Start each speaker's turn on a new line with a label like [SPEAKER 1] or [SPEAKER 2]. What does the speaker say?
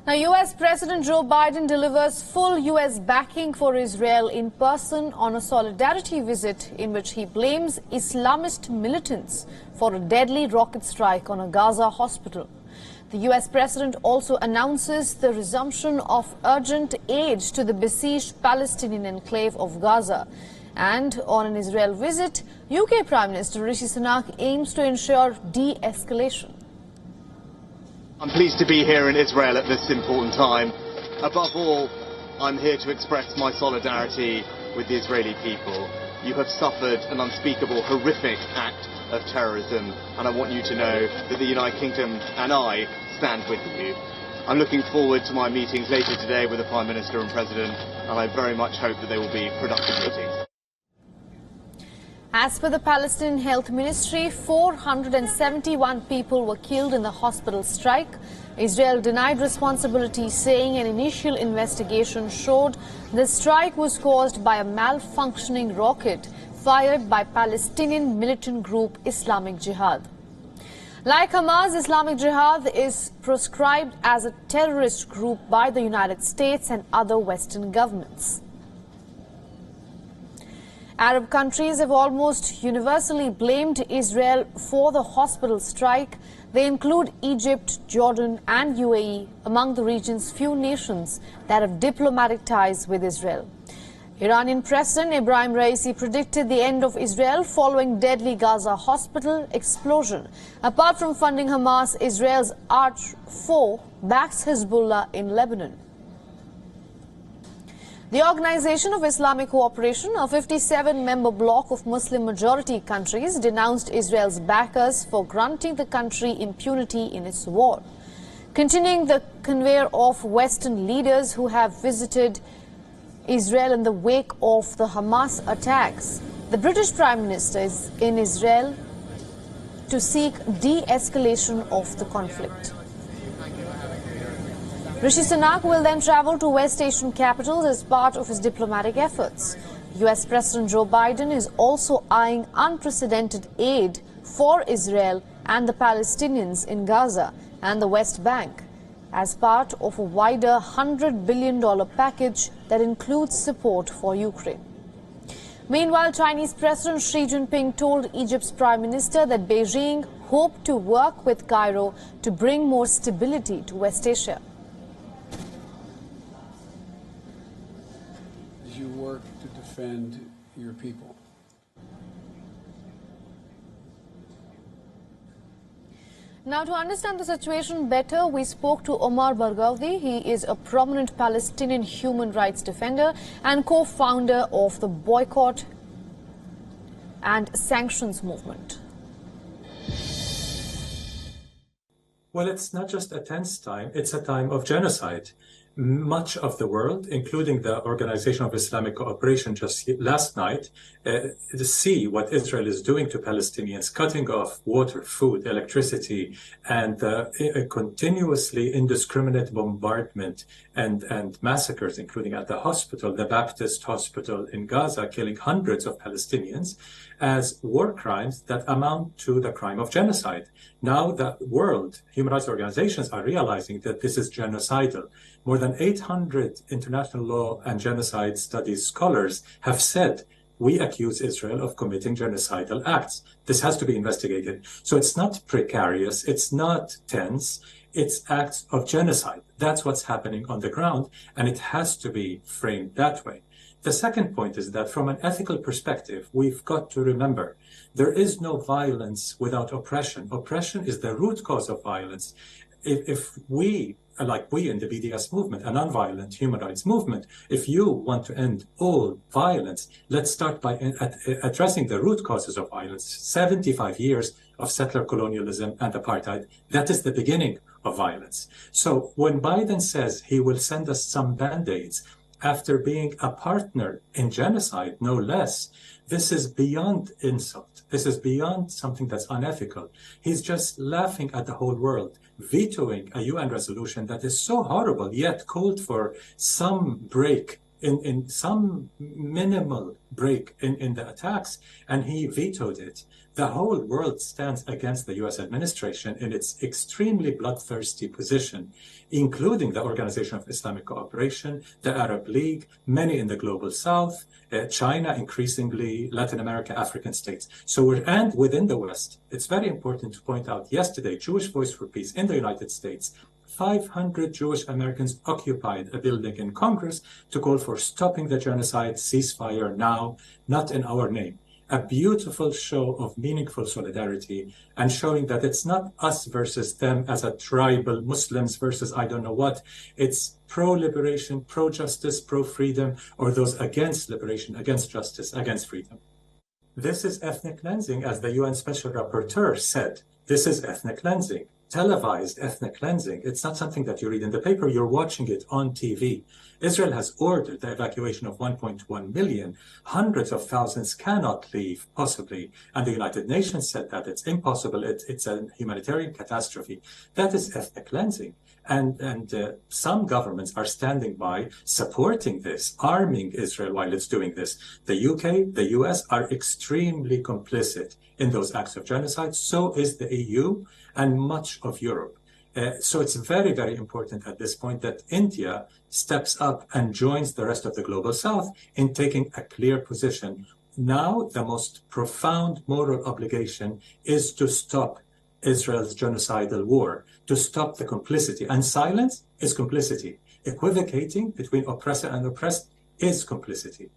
[SPEAKER 1] Now, U.S. President Joe Biden delivers full U.S. backing for Israel in person on a solidarity visit in which he blames Islamist militants for a deadly rocket strike on a Gaza hospital. The U.S. President also announces the resumption of urgent aid to the besieged Palestinian enclave of Gaza. And on an Israel visit, UK Prime Minister Rishi Sunak aims to ensure de-escalation.
[SPEAKER 2] I'm pleased to be here in Israel at this important time. Above all, I'm here to express my solidarity with the Israeli people. You have suffered an unspeakable, horrific act of terrorism, and I want you to know that the United Kingdom and I stand with you. I'm looking forward to my meetings later today with the Prime Minister and President, and I very much hope that they will be productive meetings.
[SPEAKER 1] As per the Palestinian Health Ministry, 471 people were killed in the hospital strike. Israel denied responsibility, saying an initial investigation showed the strike was caused by a malfunctioning rocket fired by Palestinian militant group Islamic Jihad. Like Hamas, Islamic Jihad is proscribed as a terrorist group by the United States and other Western governments. Arab countries have almost universally blamed Israel for the hospital strike. They include Egypt, Jordan and UAE among the region's few nations that have diplomatic ties with Israel. Iranian President Ibrahim Raisi predicted the end of Israel following deadly Gaza hospital explosion. Apart from funding Hamas, Israel's arch foe backs Hezbollah in Lebanon. The Organization of Islamic Cooperation, a 57-member bloc of Muslim-majority countries, denounced Israel's backers for granting the country impunity in its war. Continuing the conveyor of Western leaders who have visited Israel in the wake of the Hamas attacks, the British Prime Minister is in Israel to seek de-escalation of the conflict. Rishi Sunak will then travel to West Asian capitals as part of his diplomatic efforts. U.S. President Joe Biden is also eyeing unprecedented aid for Israel and the Palestinians in Gaza and the West Bank as part of a wider $100 billion package that includes support for Ukraine. Meanwhile, Chinese President Xi Jinping told Egypt's Prime Minister that Beijing hoped to work with Cairo to bring more stability to West Asia.
[SPEAKER 3] You work to defend your people.
[SPEAKER 1] Now, to understand the situation better, we spoke to Omar Barghouti. He is a prominent Palestinian human rights defender and co-founder of the Boycott and Sanctions movement.
[SPEAKER 4] Well, it's not just a tense time, it's a time of genocide. Much of the world, including the Organization of Islamic Cooperation just last night, to see what Israel is doing to Palestinians, cutting off water, food, electricity, and continuously indiscriminate bombardment and massacres, including at the hospital, the Baptist hospital in Gaza, killing hundreds of Palestinians, as war crimes that amount to the crime of genocide. Now the world, human rights organizations are realizing that this is genocidal. More than 800 international law and genocide studies scholars have said, we accuse Israel of committing genocidal acts. This has to be investigated. So it's not precarious, it's not tense, it's acts of genocide. That's what's happening on the ground, and it has to be framed that way. The second point is that from an ethical perspective, we've got to remember there is no violence without oppression. Oppression is the root cause of violence. If we, like we in the BDS movement, a non-violent human rights movement, if you want to end all violence, let's start by addressing the root causes of violence. 75 years of settler colonialism and apartheid, that is the beginning of violence. So when Biden says he will send us some band-aids, after being a partner in genocide, no less, this is beyond insult. This is beyond something that's unethical. He's just laughing at the whole world, vetoing a UN resolution that is so horrible, yet called for some break in some minimal break in the attacks, and he vetoed it. The whole world stands against the US administration in its extremely bloodthirsty position, including the Organization of Islamic Cooperation, the Arab League, many in the Global South, China, increasingly Latin America, African states. And within the West, it's very important to point out yesterday, Jewish Voice for Peace in the United States, 500 Jewish Americans occupied a building in Congress to call for stopping the genocide, ceasefire now, not in our name. A beautiful show of meaningful solidarity and showing that it's not us versus them as a tribal Muslims versus I don't know what. It's pro-liberation, pro-justice, pro-freedom, or those against liberation, against justice, against freedom. This is ethnic cleansing, as the UN Special Rapporteur said. This is ethnic cleansing, televised ethnic cleansing. It's not something that you read in the paper, you're watching it on TV. Israel has ordered the evacuation of 1.1 million. Hundreds of thousands cannot leave, possibly. And the United Nations said that it's impossible. It's a humanitarian catastrophe. That is ethnic cleansing. And some governments are standing by, supporting this, arming Israel while it's doing this. The UK, the US are extremely complicit in those acts of genocide. So is the EU and much of Europe. So it's very, very important at this point that India steps up and joins the rest of the Global South in taking a clear position. Now, the most profound moral obligation is to stop Israel's genocidal war, to stop the complicity. And silence is complicity. Equivocating between oppressor and oppressed is complicity.